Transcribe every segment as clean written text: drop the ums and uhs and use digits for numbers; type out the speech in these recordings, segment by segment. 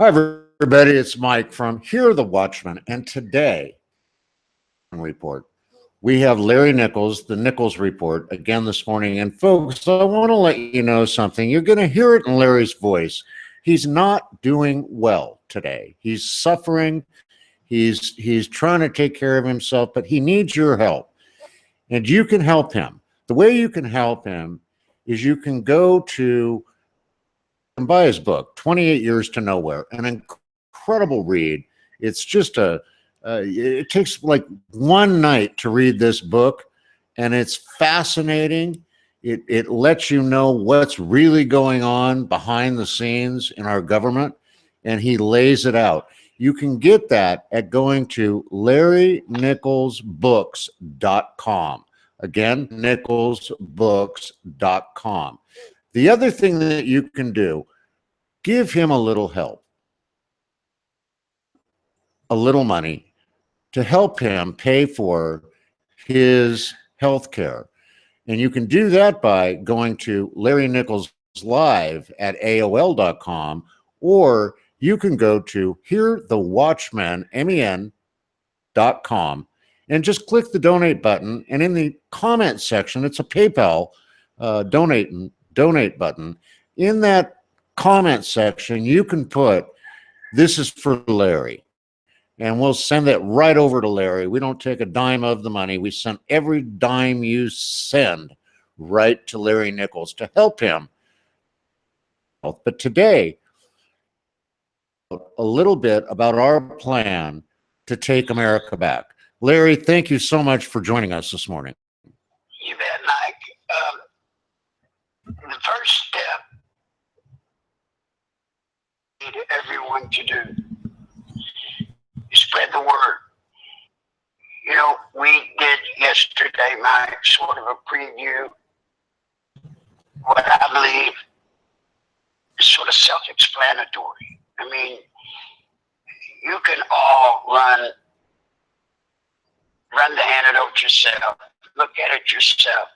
Hi, everybody. It's Mike from Here the Watchman. And today, report, we have Larry Nichols, the Nichols Report, again this morning. And folks, I want to let you know something. You're going to hear it in Larry's voice. He's not doing well today. He's suffering. He's trying to take care of himself, but he needs your help. And you can help him. The way you can help him is you can go to and buy his book, 28 Years to Nowhere, an incredible read. It's just it takes like one night to read this book, and it's fascinating. It lets you know what's really going on behind the scenes in our government, and he lays it out. You can get that at going to LarryNicholsBooks.com. Again, NicholsBooks.com. The other thing that you can do, give him a little help, a little money to help him pay for his health care. And you can do that by going to Larry Nichols Live at AOL.com, or you can go to HearTheWatchman.com and just click the donate button. And in the comment section, it's a PayPal donate button. In that comment section, you can put, "This is for Larry," and we'll send it right over to Larry. We don't take a dime of the money. We send every dime you send right to Larry Nichols to help him. But today, a little bit about our plan to take America back. Larry, thank you so much for joining us this morning. You bet, Mike. The first step need everyone to do is spread the word. You know, we did yesterday, Mike, sort of a preview. What I believe is sort of self-explanatory. I mean, you can all run the antidote yourself, look at it yourself.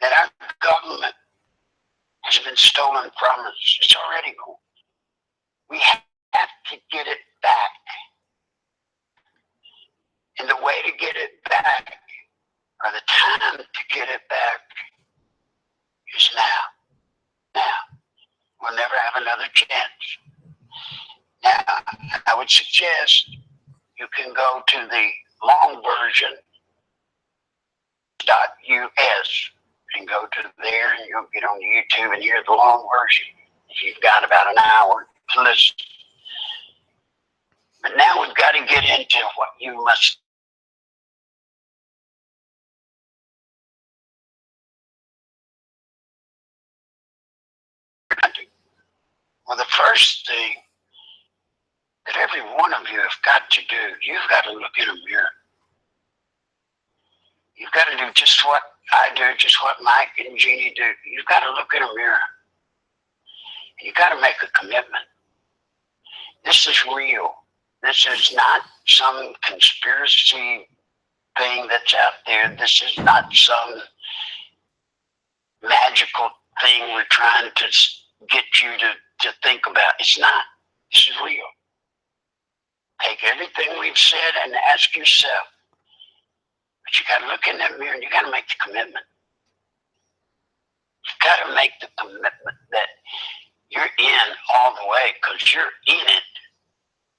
That our government has been stolen from us. It's already gone. We have to get it back. And the way to get it back, or the time to get it back, is now. Now. We'll never have another chance. Now, I would suggest you can go to the long version .us and go to there, and you'll get on YouTube and hear the long version. You've got about an hour to listen. But now we've got to get into what you must do. Well, the first thing that every one of you have got to do, you've got to look in a mirror. You've got to do just what I do, just what Mike and Jeannie do. You've got to look in a mirror. You've got to make a commitment. This is real. This is not some conspiracy thing that's out there. This is not some magical thing we're trying to get you to think about. It's not. This is real. Take everything we've said and ask yourself. But you got to look in that mirror and you got to make the commitment. You got to make the commitment that you're in all the way, because you're in it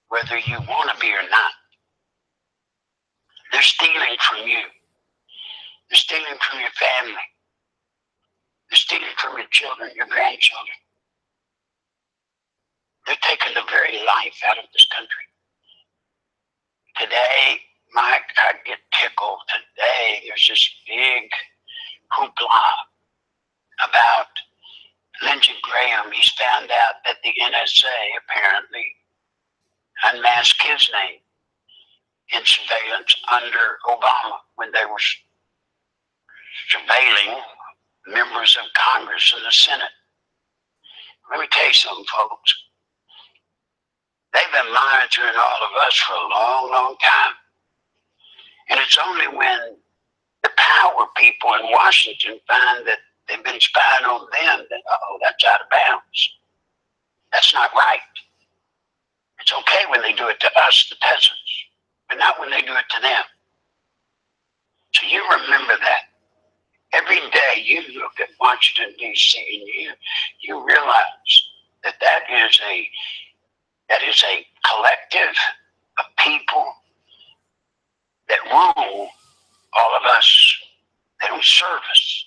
whether you want to be or not. They're stealing from you. They're stealing from your family. They're stealing from your children, your grandchildren. They're taking the very life out of this country. Today, Mike, I get tickled. Today, there's this big hoopla about Lindsey Graham. He's found out that the NSA apparently unmasked his name in surveillance under Obama when they were surveilling members of Congress and the Senate. Let me tell you something, folks. They've been monitoring all of us for a long, long time. And it's only when the power people in Washington find that they've been spying on them that, that's out of bounds. Washington, D.C., and you realize that that is a collective of people that rule all of us. They don't serve us.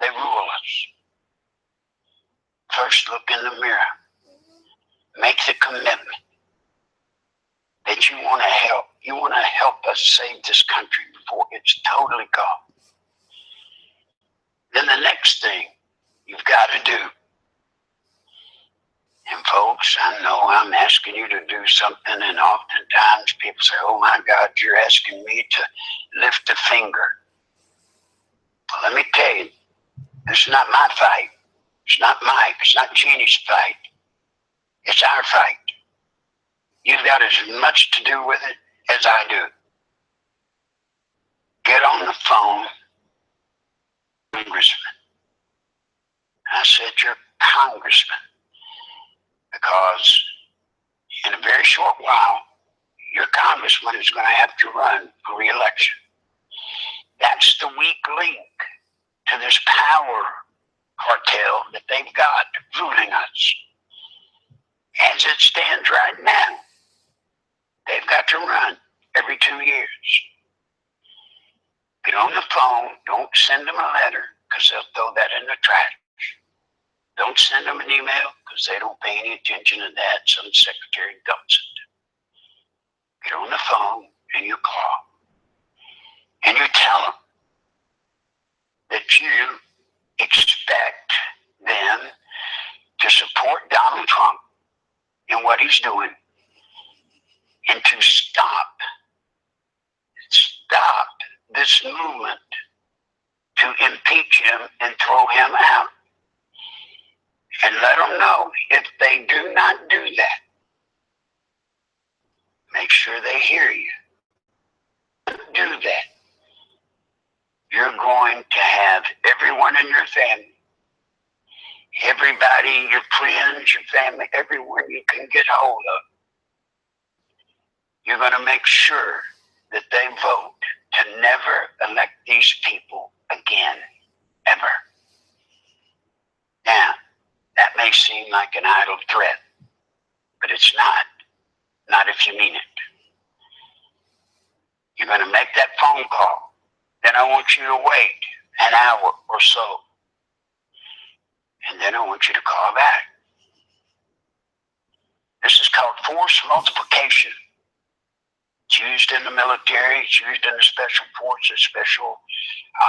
They rule us. First, look in the mirror. Make the commitment that you want to help. You want to help us save this country before it's totally gone. Then the next thing you've got to do, and folks, I know I'm asking you to do something, and oftentimes people say, oh my God, you're asking me to lift a finger. Well, let me tell you, this is not my fight. It's not Mike. It's not Jeannie's fight. It's our fight. You've got as much to do with it as I do. Get on the phone, Congressman. I said, you're Congressman, because in a very short while, your Congressman is going to have to run for re-election. That's the weak link to this power cartel that they've got ruling us. As it stands right now, they've got to run every 2 years. Get on the phone. Don't send them a letter, because they'll throw that in the trash. Don't send them an email, because they don't pay any attention to that. Some secretary dumps it. Get on the phone and you call. And you tell them that you expect them to support Donald Trump in what he's doing, and to stop this movement to impeach him and throw him out. And let them know, if they do not do that, make sure they hear you. Do that. You're going to have everyone in your family, everybody, your friends, your family, everyone you can get hold of. You're going to make sure that they vote to never elect these people again, ever. Now, that may seem like an idle threat, but it's not. Not if you mean it. You're going to make that phone call. Then I want you to wait an hour or so. And then I want you to call back. This is called force multiplication. It's used in the military. It's used in the special forces, special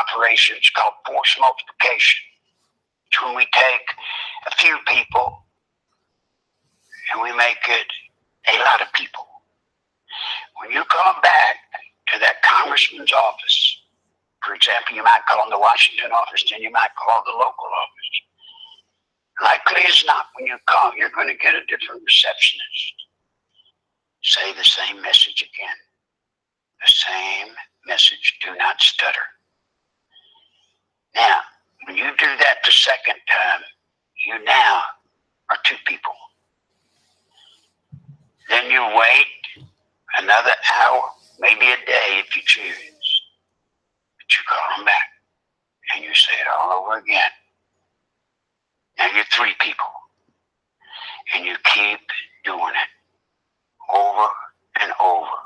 operations. It's called force multiplication. It's when we take a few people and we make it a lot of people. When you call back to that congressman's office, for example, you might call the Washington office, then you might call the local office. Likely as not, when you call, you're going to get a different receptionist. Say the same message again. The same message. Do not stutter. Now, when you do that the second time, you now are two people. Then you wait another hour, maybe a day if you choose. But you call them back and you say it all over again. Now you're three people. And you keep doing it over and over.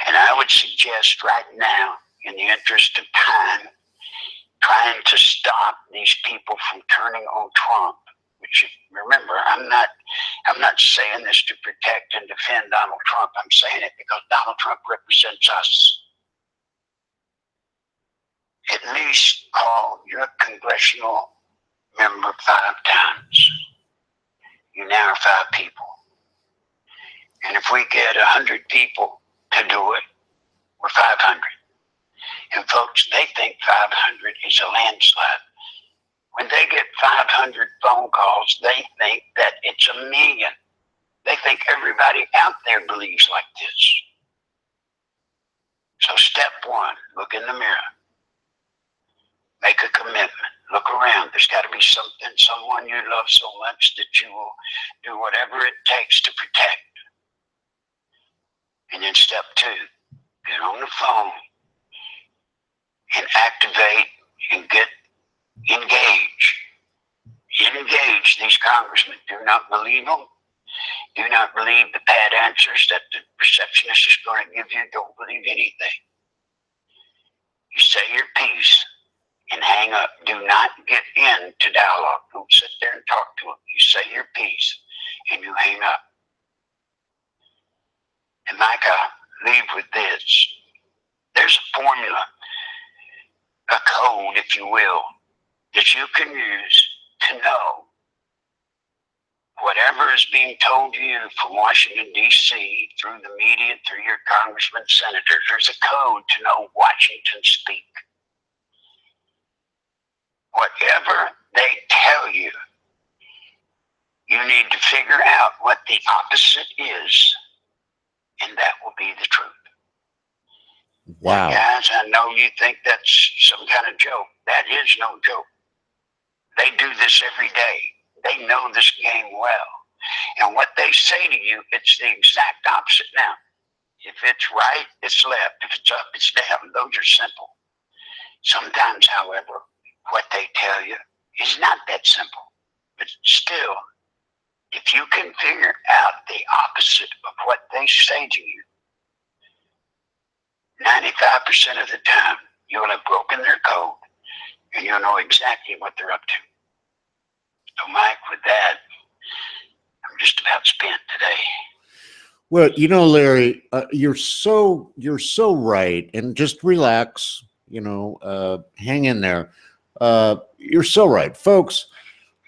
And I would suggest right now, in the interest of time, trying to stop these people from turning on Trump. Which, remember, I'm not saying this to protect and defend Donald Trump. I'm saying it because Donald Trump represents us. At least call your congressional member 5 times. You now are 5 people. And if we get 100 people to do it, we're 500. And folks, they think 500 is a landslide. When they get 500 phone calls, they think that it's 1 million. They think everybody out there believes like this. So step 1, look in the mirror. Make a commitment. Look around. There's got to be something, someone you love so much that you will do whatever it takes to protect. And then step 2, get on the phone and activate and get Engage. Engage these congressmen. Do not believe them. Do not believe the bad answers that the receptionist is going to give you. Don't believe anything. You say your piece and hang up. Do not get into dialogue. Don't sit there and talk to them. You say your piece and you hang up. And Mike, I'll leave with this. There's a formula, a code, if you will, that you can use to know whatever is being told to you from Washington, D.C., through the media, through your congressmen, senators. There's a code to know Washington speak. Whatever they tell you, you need to figure out what the opposite is, and that will be the truth. Wow. Now, guys, I know you think that's some kind of joke. That is no joke. They do this every day. They know this game well. And what they say to you, it's the exact opposite now. If it's right, it's left. If it's up, it's down. Those are simple. Sometimes, however, what they tell you is not that simple. But still, if you can figure out the opposite of what they say to you, 95% of the time, you'll have broken their code and you'll know exactly what they're up to. So, Mike, with that, I'm just about spent today. Well, you know, Larry, you're so right, and just relax. You know, hang in there. You're so right, folks.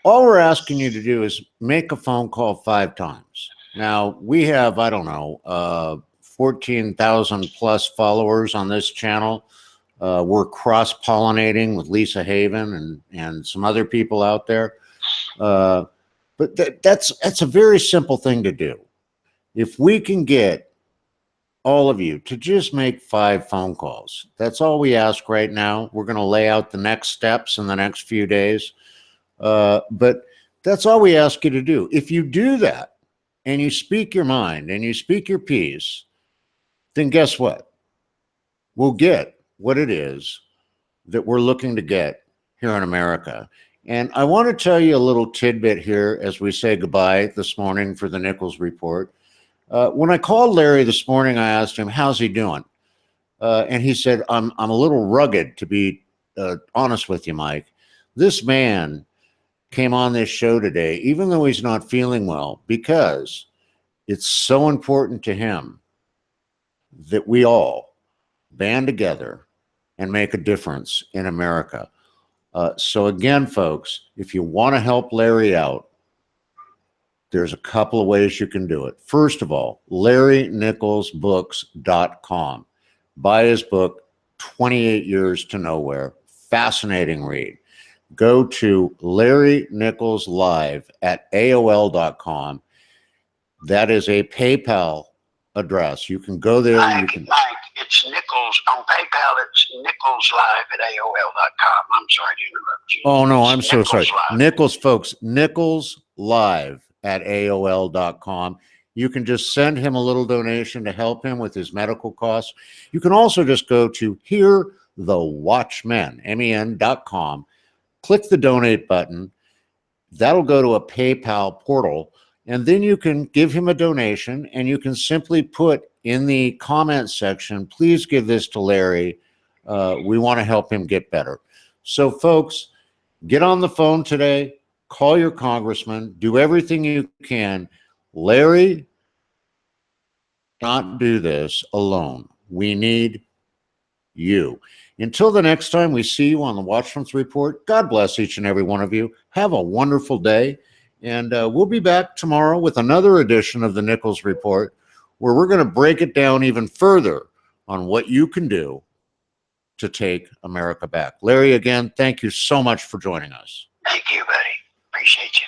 All we're asking you to do is make a phone call 5 times. Now we have, I don't know, 14,000 plus followers on this channel. We're cross-pollinating with Lisa Haven and some other people out there. But that's a very simple thing to do. If we can get all of you to just make 5 phone calls, that's all we ask right now. We're going to lay out the next steps in the next few days. But that's all we ask you to do. If you do that and you speak your mind and you speak your piece, then guess what? We'll get what it is that we're looking to get here in America. And I want to tell you a little tidbit here as we say goodbye this morning for the Nichols Report. When I called Larry this morning, I asked him, how's he doing? And he said, I'm a little rugged, to be honest with you, Mike. This man came on this show today, even though he's not feeling well, because it's so important to him that we all band together and make a difference in America. So again, folks, if you want to help Larry out, there's a couple of ways you can do it. First of all, LarryNicholsBooks.com. Buy his book, 28 Years to Nowhere. Fascinating read. Go to Larry Nichols Live at AOL.com. That is a PayPal address. You can go there. Mike, you can. Mike, it's Nichols on PayPal. It's Nichols Live at AOL.com. I'm sorry to interrupt you. Oh no, It's I'm so sorry. Live. Nichols, folks, Nichols Live at AOL.com. You can just send him a little donation to help him with his medical costs. You can also just go to HearTheWatchmen.com. Click the donate button. That'll go to a PayPal portal, and then you can give him a donation, and you can simply put in the comment section, please give this to Larry. We want to help him get better. So folks, get on the phone today, call your congressman, do everything you can. Larry cannot do this alone. We need you. Until the next time we see you on the Watchman's Report, God bless each and every one of you. Have a wonderful day. And we'll be back tomorrow with another edition of the Nichols Report, where we're going to break it down even further on what you can do to take America back. Larry, again, thank you so much for joining us. Thank you, buddy. Appreciate you.